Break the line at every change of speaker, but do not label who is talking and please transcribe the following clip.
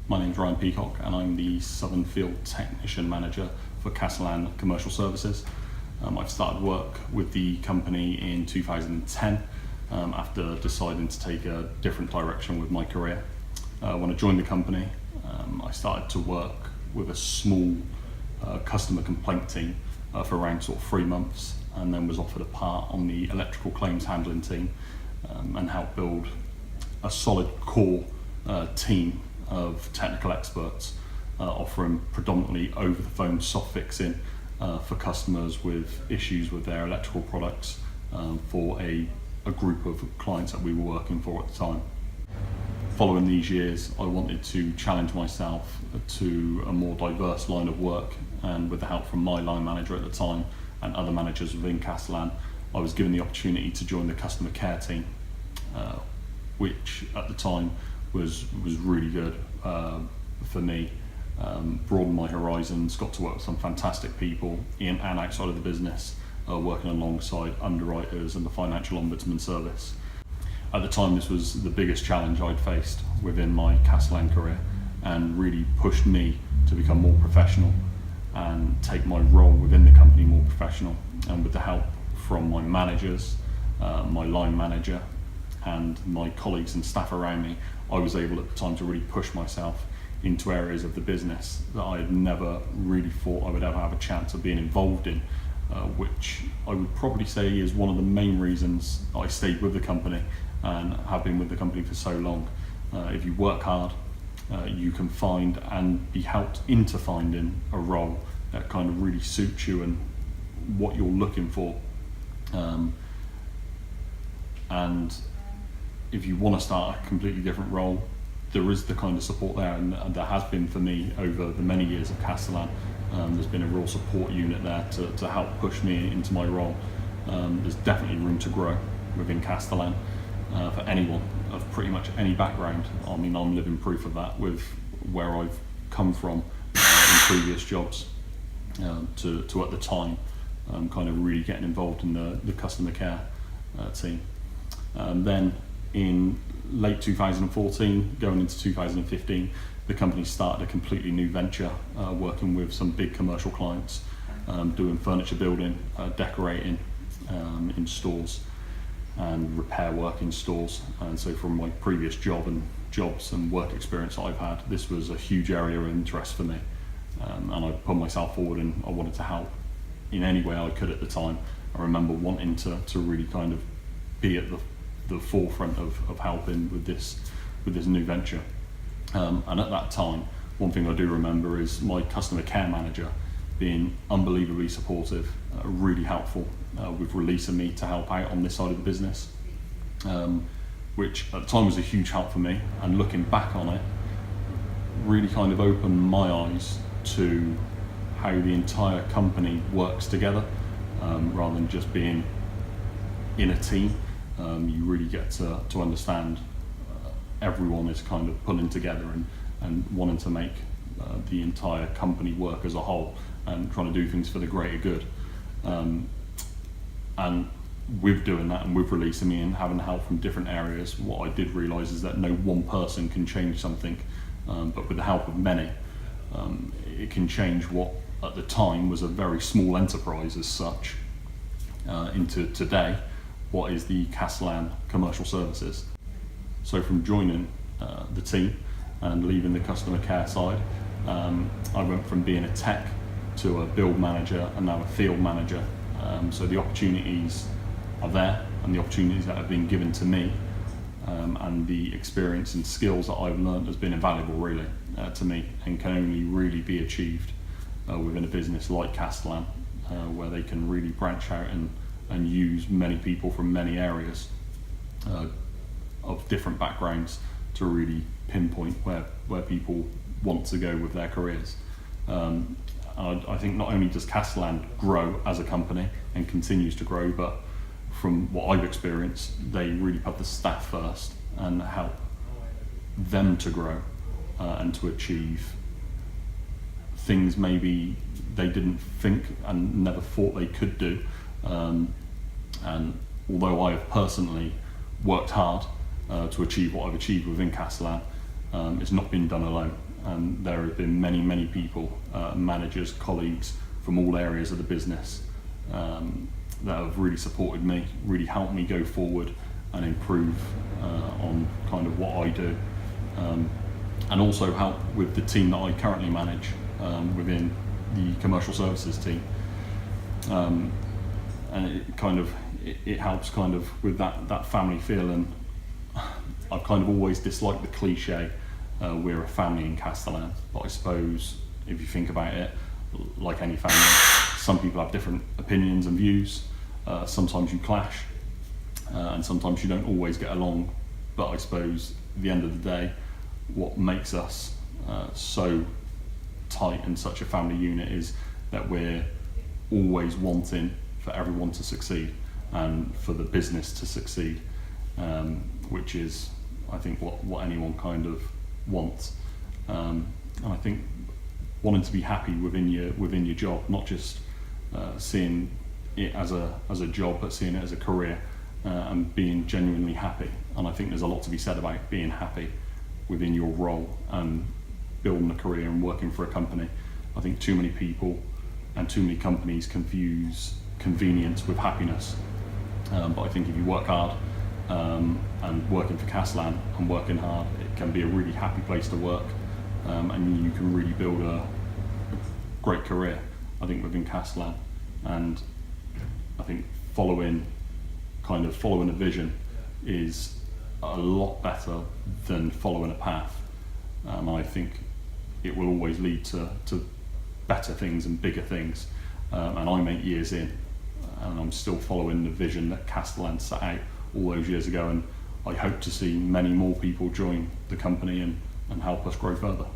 My name's Ryan Peacock and I'm the Southern Field Technician Manager for Castellan Commercial Services. I've started work with the company in 2010 after deciding to take a different direction with my career. When I joined the company, I started to work with a small customer complaint team for around 3 months, and then was offered a part on the electrical claims handling team and helped build a solid core team of technical experts offering predominantly over the phone soft fixing for customers with issues with their electrical products for a group of clients that we were working for at the time. Following these years, I wanted to challenge myself to a more diverse line of work, and with the help from my line manager at the time and other managers within Castellan, I was given the opportunity to join the customer care team, which at the time was really good for me. Broadened my horizons, got to work with some fantastic people in and outside of the business, working alongside underwriters and the Financial Ombudsman Service. At the time, this was the biggest challenge I'd faced within my Castellan career, and really pushed me to become more professional and take my role within the company more professional. And with the help from my managers, my line manager, and my colleagues and staff around me, I was able at the time to really push myself into areas of the business that I had never really thought I would ever have a chance of being involved in, which I would probably say is one of the main reasons I stayed with the company and have been with the company for so long. If you work hard, you can find and be helped into finding a role that kind of really suits you and what you're looking for. And if you want to start a completely different role, there is the kind of support there, and there has been for me over the many years of Castellan. There's been a real support unit there to help push me into my role. There's definitely room to grow within Castellan for anyone of pretty much any background. I mean, I'm living proof of that with where I've come from in previous jobs to at the time kind of really getting involved in the customer care team. Then in late 2014, going into 2015, the company started a completely new venture, working with some big commercial clients, doing furniture building, decorating in stores, and repair work in stores. And so from my previous jobs and work experience that I've had, this was a huge area of interest for me. And I put myself forward and I wanted to help in any way I could at the time. I remember wanting to really kind of be at the forefront of helping with this new venture. And at that time, one thing I do remember is my customer care manager being unbelievably supportive, really helpful with releasing me to help out on this side of the business, which at the time was a huge help for me. And looking back on it, really kind of opened my eyes to how the entire company works together, rather than just being in a team. You really get to understand everyone is kind of pulling together and wanting to make the entire company work as a whole and trying to do things for the greater good. And with doing that and with releasing me and having help from different areas, what I did realise is that no one person can change something, but with the help of many, it can change what at the time was a very small enterprise as such into today what is the Castellan Commercial Services. So from joining the team and leaving the customer care side, I went from being a tech to a build manager and now a field manager. So the opportunities are there, and the opportunities that have been given to me and the experience and skills that I've learned has been invaluable really to me, and can only really be achieved within a business like Castellan, where they can really branch out and use many people from many areas of different backgrounds to really pinpoint where people want to go with their careers. I think not only does Castellan grow as a company and continues to grow, but from what I've experienced, they really put the staff first and help them to grow and to achieve things maybe they didn't think and never thought they could do. And although I have personally worked hard to achieve what I've achieved within Castellan, It's not been done alone, and there have been many people, managers, colleagues from all areas of the business that have really supported me, really helped me go forward and improve on kind of what I do, and also help with the team that I currently manage within the commercial services team. And it helps kind of with that family feel. And I've kind of always disliked the cliche, we're a family in Castellan, but I suppose if you think about it, like any family, some people have different opinions and views. Sometimes you clash, and sometimes you don't always get along, but I suppose at the end of the day, what makes us so tight and such a family unit is that we're always wanting for everyone to succeed and for the business to succeed, which is, I think, what anyone kind of wants. And I think wanting to be happy within your job, not just seeing it as a job, but seeing it as a career, and being genuinely happy. And I think there's a lot to be said about being happy within your role and building a career and working for a company. I think too many people and too many companies confuse convenience with happiness. But I think if you work hard, and working for Castellan and working hard, it can be a really happy place to work, and you can really build a great career, I think, within Castellan. And I think following a vision is a lot better than following a path. I think it will always lead to better things and bigger things. And I'm 8 years in, and I'm still following the vision that Castellan set out all those years ago, and I hope to see many more people join the company and help us grow further.